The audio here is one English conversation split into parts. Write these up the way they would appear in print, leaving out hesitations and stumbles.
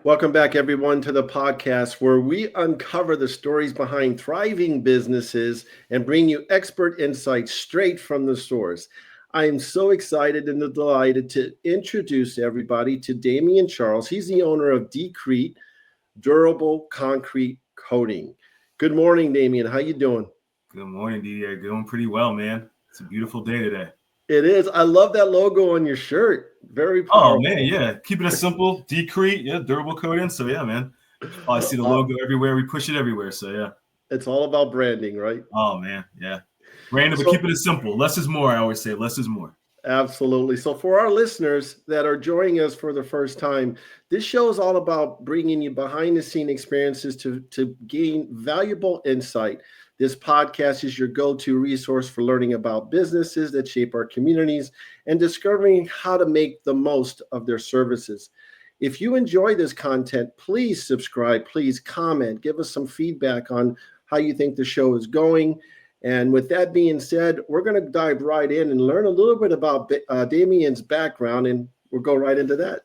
Welcome back, everyone, to the podcast where we uncover the stories behind thriving businesses and bring you expert insights straight from the source. I am so excited and delighted to introduce everybody to Damien Charles. He's the owner of Dcrete Durable Concrete Coating. Good morning, Damien. How you doing? Good morning, Didier. Doing pretty well, man. It's a beautiful day today. It is. I love that logo on your shirt. Very powerful. Oh, man, yeah. Keeping it simple. Dcrete, yeah, durable coating. So, yeah, man. I see the logo everywhere. We push it everywhere. So, yeah. It's all about branding, right? Oh, man, yeah. Brandon, but keeping it simple. Less is more, I always say. Less is more. Absolutely. So for our listeners that are joining us for the first time, this show is all about bringing you behind the scene experiences to gain valuable insight. This podcast is your go-to resource for learning about businesses that shape our communities and discovering how to make the most of their services. If you enjoy this content, please subscribe, please comment, give us some feedback on how you think the show is going. And with that being said, we're going to dive right in and learn a little bit about Damien's background, and we'll go right into that.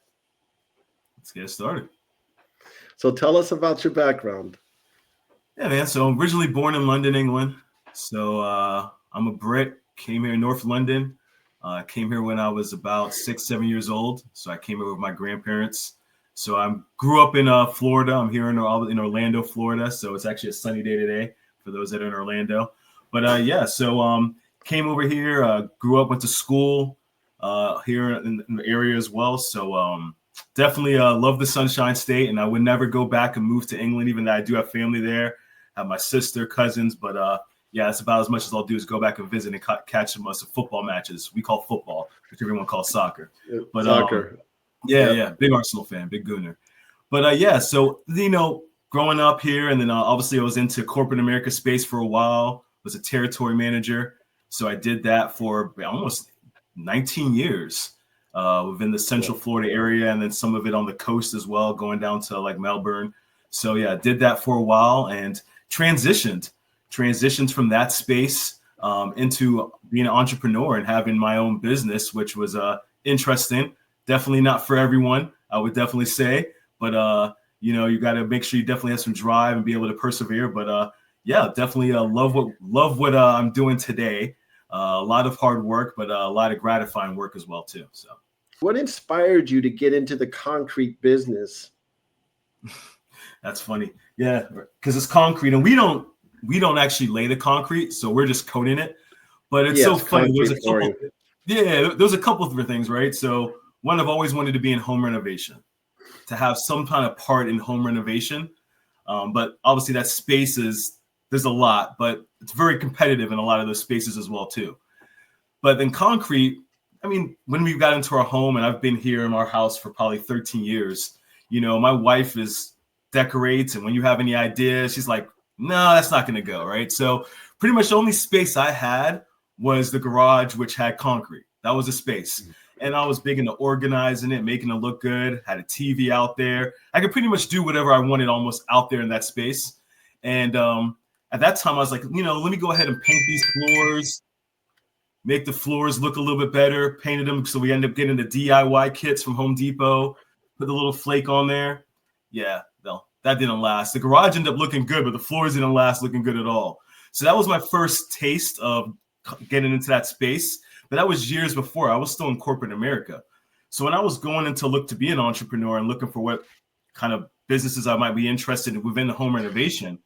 Let's get started. So tell us about your background. Yeah, man. So I'm originally born in London, England. So I'm a Brit, came here in North London. Came here when I was about 6, 7 years old. So I came here with my grandparents. So I grew up in Florida. I'm here in Orlando, Florida. So it's actually a sunny day today for those that are in Orlando. But so came over here, grew up, went to school here in the area as well. So definitely love the Sunshine State, and I would never go back and move to England, even though I do have family there, have my sister, cousins. But yeah, that's about as much as I'll do is go back and visit and catch some football matches. We call football, which everyone calls soccer. But soccer. Yeah, big Arsenal fan, big Gooner. But yeah, so growing up here, and then obviously I was into corporate America space for a while. Was a territory manager, so I did that for almost 19 years within the Central Florida area, and then some of it on the coast as well, going down to like Melbourne. So yeah, I did that for a while and transitioned from that space into being an entrepreneur and having my own business, which was interesting. Definitely not for everyone, I would definitely say, but you got to make sure you definitely have some drive and be able to persevere. But yeah, definitely love what I'm doing today. A lot of hard work, but a lot of gratifying work as well too. So, what inspired you to get into the concrete business? That's funny. Yeah, because it's concrete, and we don't actually lay the concrete, so we're just coating it. But it's so funny. There's a couple of different things, right? So one, I've always wanted to be in home renovation, to have some kind of part in home renovation. But obviously that space there's a lot, but it's very competitive in a lot of those spaces as well too. But in concrete, I mean, when we got into our home, and I've been here in our house for probably 13 years, my wife decorates, and when you have any ideas, she's like, no, that's not going to go, right? So pretty much the only space I had was the garage, which had concrete. That was a space. And I was big into organizing it, making it look good, had a TV out there. I could pretty much do whatever I wanted almost out there in that space. And at that time, I was like, let me go ahead and paint these floors, make the floors look a little bit better, painted them. So we ended up getting the DIY kits from Home Depot, put the little flake on there. Yeah, no, that didn't last. The garage ended up looking good, but the floors didn't last looking good at all. So that was my first taste of getting into that space. But that was years before. I was still in corporate America. So when I was going in to look to be an entrepreneur and looking for what kind of businesses I might be interested in within the home renovation,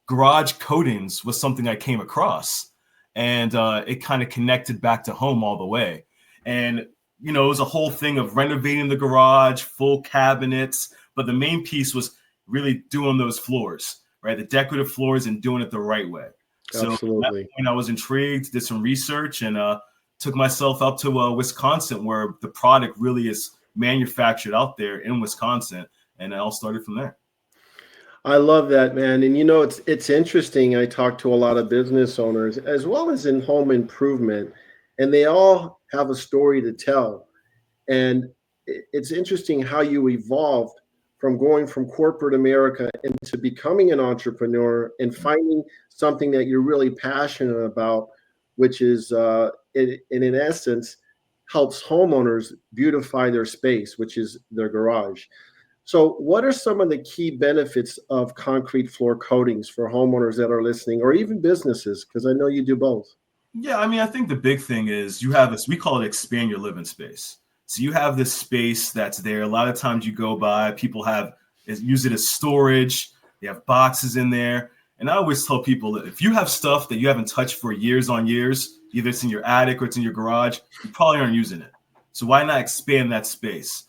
garage coatings was something I came across, and it kind of connected back to home all the way. And, it was a whole thing of renovating the garage, full cabinets, but the main piece was really doing those floors, right? The decorative floors and doing it the right way. Absolutely. So at that point I was intrigued, did some research, and took myself up to Wisconsin, where the product really is manufactured out there in Wisconsin. And it all started from there. I love that, man. And it's interesting. I talk to a lot of business owners as well as in home improvement, and they all have a story to tell. And it's interesting how you evolved from going from corporate America into becoming an entrepreneur and finding something that you're really passionate about, which is in essence, helps homeowners beautify their space, which is their garage. So, what are some of the key benefits of concrete floor coatings for homeowners that are listening, or even businesses? Because I know you do both. Yeah, I mean, I think the big thing is you have this, we call it expand your living space. So you have this space that's there. A lot of times you go by, people use it as storage. They have boxes in there. And I always tell people that if you have stuff that you haven't touched for years on years, either it's in your attic or it's in your garage, you probably aren't using it. So why not expand that space?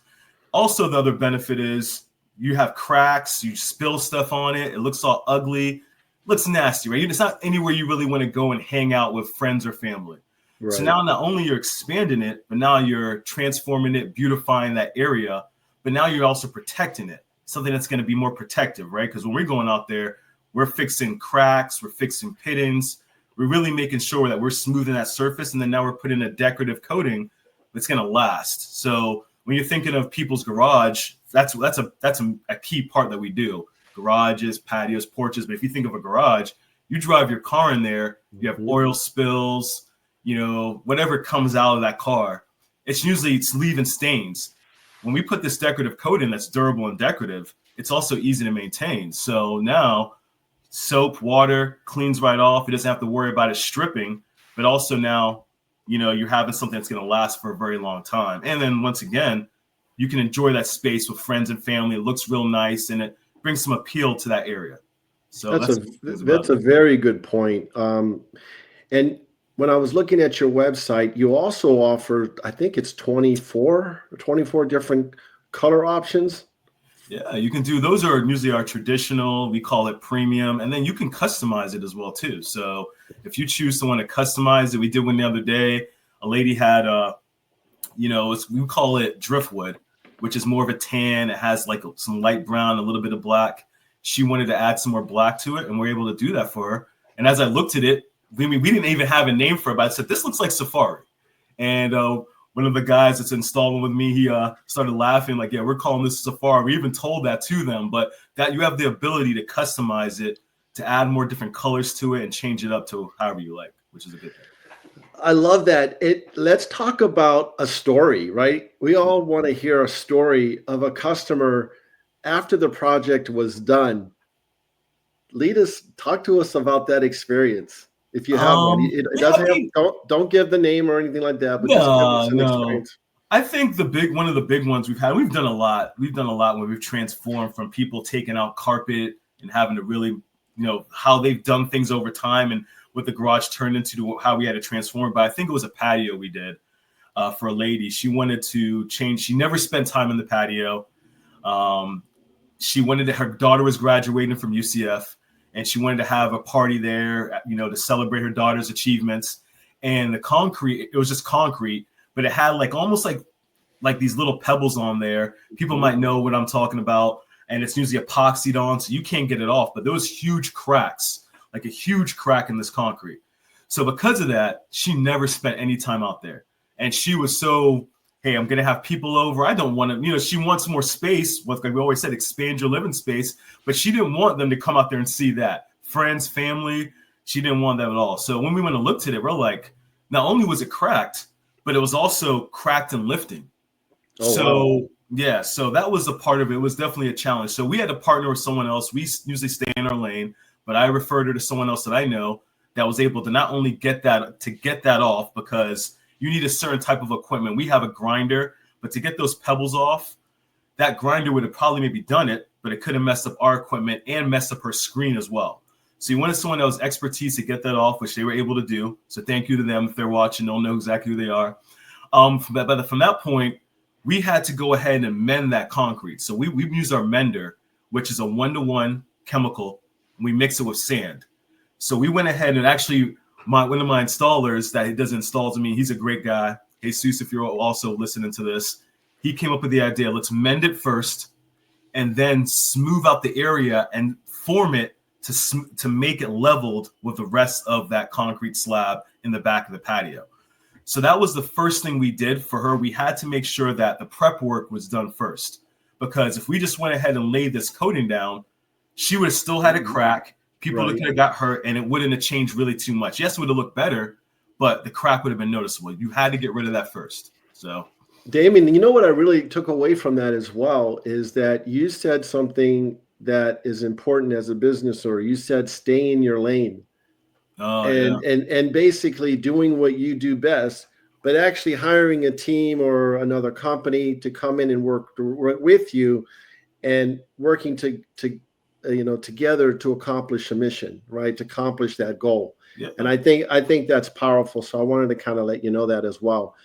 Also, the other benefit is you have cracks, you spill stuff on it, it looks all ugly, looks nasty, right? It's not anywhere you really want to go and hang out with friends or family. Right. So now not only you're expanding it, but now you're transforming it, beautifying that area, but now you're also protecting it, something that's going to be more protective, right? Because when we're going out there, we're fixing cracks, we're fixing pittings, we're really making sure that we're smoothing that surface, and then now we're putting a decorative coating that's going to last. So when you're thinking of people's garage, that's a key part that we do. Garages, patios, porches. But if you think of a garage, you drive your car in there, you have oil spills, whatever comes out of that car, it's leaving stains. When we put this decorative coating that's durable and decorative, it's also easy to maintain. So now soap, water cleans right off. It doesn't have to worry about it stripping, but also now, you're having something that's going to last for a very long time. And then once again, you can enjoy that space with friends and family. It looks real nice and it brings some appeal to that area. So that's a very good point. And when I was looking at your website, you also offer, I think it's 24 different color options. Yeah, you can do, those are usually our traditional, we call it premium, and then you can customize it as well too. So if you choose to want to customize it, we did one the other day, a lady had, we call it driftwood, which is more of a tan. It has like some light brown, a little bit of black. She wanted to add some more black to it, and we're able to do that for her. And as I looked at it, we didn't even have a name for it, but I said, this looks like Safari. And one of the guys that's installing with me, he started laughing like, yeah, we're calling this Safari. We even told that to them, but that you have the ability to customize it, to add more different colors to it and change it up to however you like, which is a good thing. I love that. Let's talk about a story, right? We all want to hear a story of a customer after the project was done. Talk to us about that experience. If you have one, it doesn't have, don't give the name or anything like that, but just give us an experience. I think one of the big ones we've done a lot. We've done a lot when we've transformed from people taking out carpet and having to really, how they've done things over time and what the garage turned into how we had to transform. But I think it was a patio we did for a lady. She wanted to change. She never spent time in the patio. Her daughter was graduating from UCF. And she wanted to have a party there, to celebrate her daughter's achievements. And the concrete, it was just concrete, but it had almost like these little pebbles on there. People might know what I'm talking about. And it's usually epoxied on, so you can't get it off. But there was huge cracks, like a huge crack in this concrete. So because of that, she never spent any time out there. And she was so, hey, I'm going to have people over. I don't want to, she wants more space. Like we always said, expand your living space. But she didn't want them to come out there and see that. Friends, family, she didn't want that at all. So when we went and looked at it, we're like, not only was it cracked, but it was also cracked and lifting. Yeah, so that was a part of it. It was definitely a challenge. So we had to partner with someone else. We usually stay in our lane, but I referred her to someone else that I know that was able to not only get that off, because you need a certain type of equipment. We have a grinder, but to get those pebbles off, that grinder would have probably maybe done it, but it could have messed up our equipment and messed up her screen as well. So you wanted someone that was expertise to get that off, which they were able to do. So thank you to them. If they're watching, they'll know exactly who they are. From that point, we had to go ahead and mend that concrete. So we use our mender, which is a 1-to-1 chemical. And we mix it with sand. So we went ahead and actually, one of my installers that does installs to me, he's a great guy. Jesus, if you're also listening to this, he came up with the idea, let's mend it first and then smooth out the area and form it to make it leveled with the rest of that concrete slab in the back of the patio. So that was the first thing we did for her. We had to make sure that the prep work was done first, because if we just went ahead and laid this coating down, she would have still had a crack. People could have got hurt, and it wouldn't have changed really too much. Yes, it would have looked better, but the crack would have been noticeable. You had to get rid of that first. So, Damien, you know what I really took away from that as well is that you said something that is important as a business owner. You said stay in your lane. oh yeah, and basically doing what you do best, but actually hiring a team or another company to come in and work with you and working together to accomplish a mission, right? To accomplish that goal. yeah. And I think that's powerful. So I wanted to kind of let you know that as well.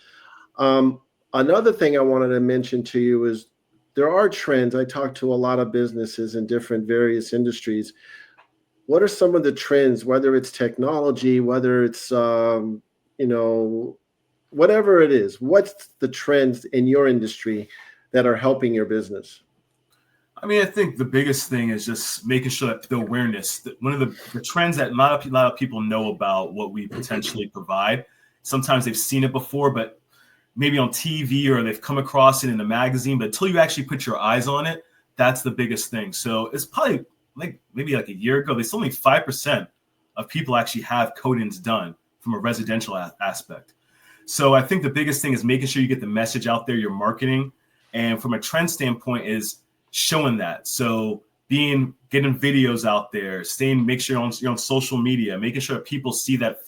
Um, Another thing I wanted to mention to you is there are trends. I talk to a lot of businesses in different various industries. What are some of the trends, whether it's technology, whether it's you know whatever it is, what's the trends in your industry that are helping your business? I mean, I think the biggest thing is just making sure that the awareness, that one of the trends that a lot of people know about what we potentially provide. Sometimes they've seen it before, but maybe on TV or they've come across it in a magazine, but until you actually put your eyes on it, that's the biggest thing. So it's probably maybe like a year ago, there's only 5% of people actually have coatings done from a residential aspect. So I think the biggest thing is making sure you get the message out there, your marketing, and from a trend standpoint is showing that. So getting videos out there, make sure you're on social media, making sure that people see that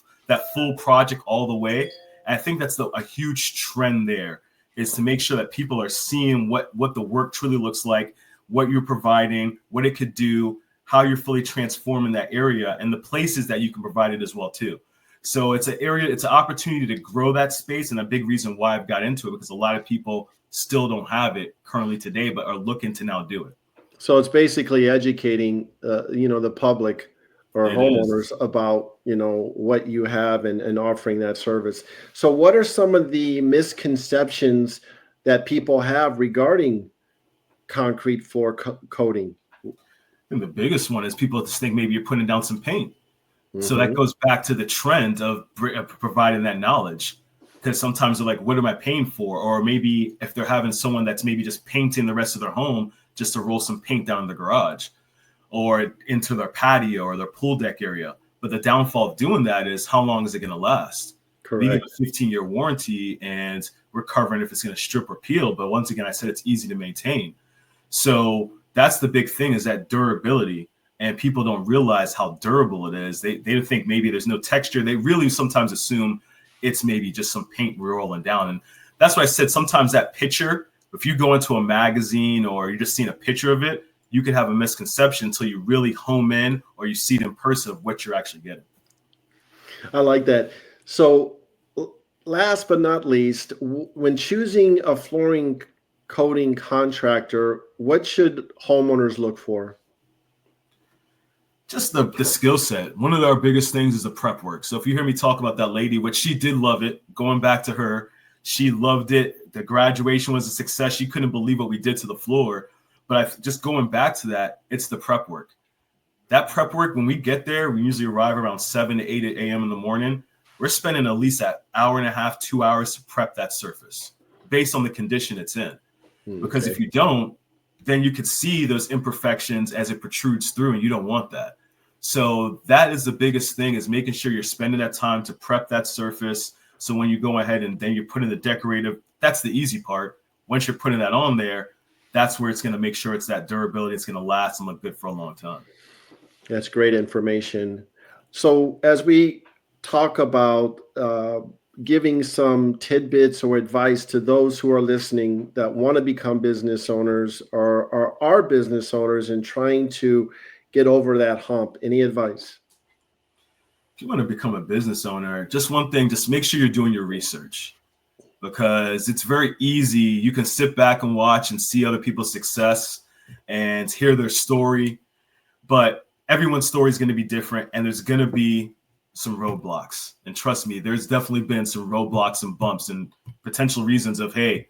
full project all the way. And I think that's a huge trend there, is to make sure that people are seeing what the work truly looks like, what you're providing, what it could do, how you're fully transforming that area, and the places that you can provide it as well too. So it's an opportunity to grow that space, and a big reason why I've got into it, because a lot of people still don't have it currently today, but are looking to now do it. So it's basically educating, the public or It homeowners is. about, what you have and offering that service. So what are some of the misconceptions that people have regarding concrete floor coating? And the biggest one is people just think maybe you're putting down some paint. So that Mm-hmm. goes back to the trend of providing that knowledge, because sometimes they're like, what am I paying for? Or maybe if they're having someone that's maybe just painting the rest of their home just to roll some paint down in the garage or into their patio or their pool deck area. But the downfall of doing that is, how long is it going to last? We give Correct. a 15-year warranty and we're covering if it's going to strip or peel. But once again, I said it's easy to maintain. So that's the big thing, is that durability. And people don't realize how durable it is. They think maybe there's no texture. They really sometimes assume it's maybe just some paint rolling down. And that's why I said sometimes that picture, if you go into a magazine or you're just seeing a picture of it, you could have a misconception until you really home in or you see it in person of what you're actually getting. I like that. So last but not least, when choosing a flooring coating contractor, what should homeowners look for? Just the skill set. One of our biggest things is the prep work. So if you hear me talk about that lady, which she did love it, going back to her, she loved it. The graduation was a success. She couldn't believe what we did to the floor. But just going back to that, it's the prep work. That prep work, when we get there, we usually arrive around 7 to 8 a.m. in the morning. We're spending at least an hour and a half, 2 hours to prep that surface based on the condition it's in. Because if you don't, then you could see those imperfections as it protrudes through, and you don't want that. So that is the biggest thing, is making sure you're spending that time to prep that surface. So when you go ahead and then you're putting the decorative, that's the easy part. Once you're putting that on there, that's where it's going to make sure it's that durability. It's going to last and look good for a long time. That's great information. So as we talk about giving some tidbits or advice to those who are listening that want to become business owners or are business owners and trying to get over that hump, any advice? If you want to become a business owner, just one thing, just make sure you're doing your research, because it's very easy. You can sit back and watch and see other people's success and hear their story, but everyone's story is going to be different, and there's going to be some roadblocks. And trust me, there's definitely been some roadblocks and bumps and potential reasons of, hey,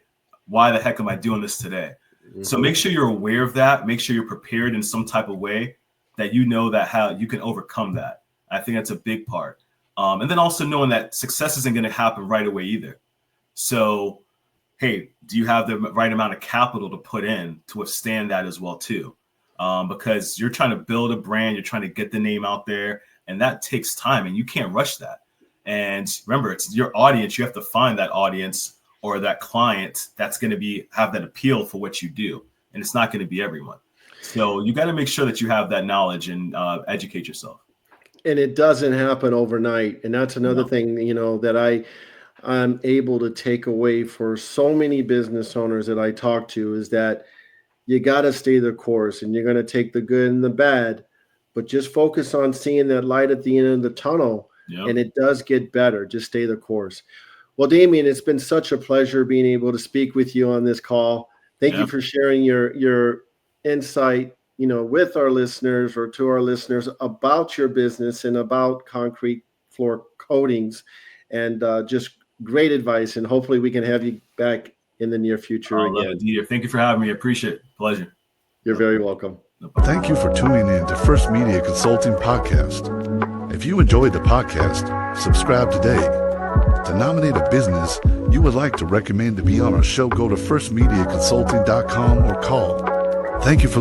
why the heck am I doing this today? Mm-hmm. So make sure you're aware of that. Make sure you're prepared in some type of way that you know that how you can overcome that. I think that's a big part. And then also knowing that success isn't going to happen right away either. So, hey, do you have the right amount of capital to put in to withstand that as well too? Because you're trying to build a brand, you're trying to get the name out there, and that takes time, and you can't rush that. And remember, it's your audience. You have to find that audience or that client that's going to have that appeal for what you do. And it's not going to be everyone. So you got to make sure that you have that knowledge and educate yourself. And it doesn't happen overnight. And that's another thing, that I'm able to take away for so many business owners that I talk to, is that you got to stay the course, and you're going to take the good and the bad, but just focus on seeing that light at the end of the tunnel. Yep. And it does get better. Just stay the course. Well, Damien, it's been such a pleasure being able to speak with you on this call. Thank you for sharing your insight, with our listeners, or to our listeners, about your business and about concrete floor coatings, and just great advice. And hopefully we can have you back in the near future again. Thank you for having me. I appreciate it. Pleasure. You're very welcome. Thank you for tuning in to First Media Consulting Podcast. If you enjoyed the podcast, subscribe today. To nominate a business you would like to recommend to be on our show, go to firstmediaconsulting.com or call. Thank you for listening.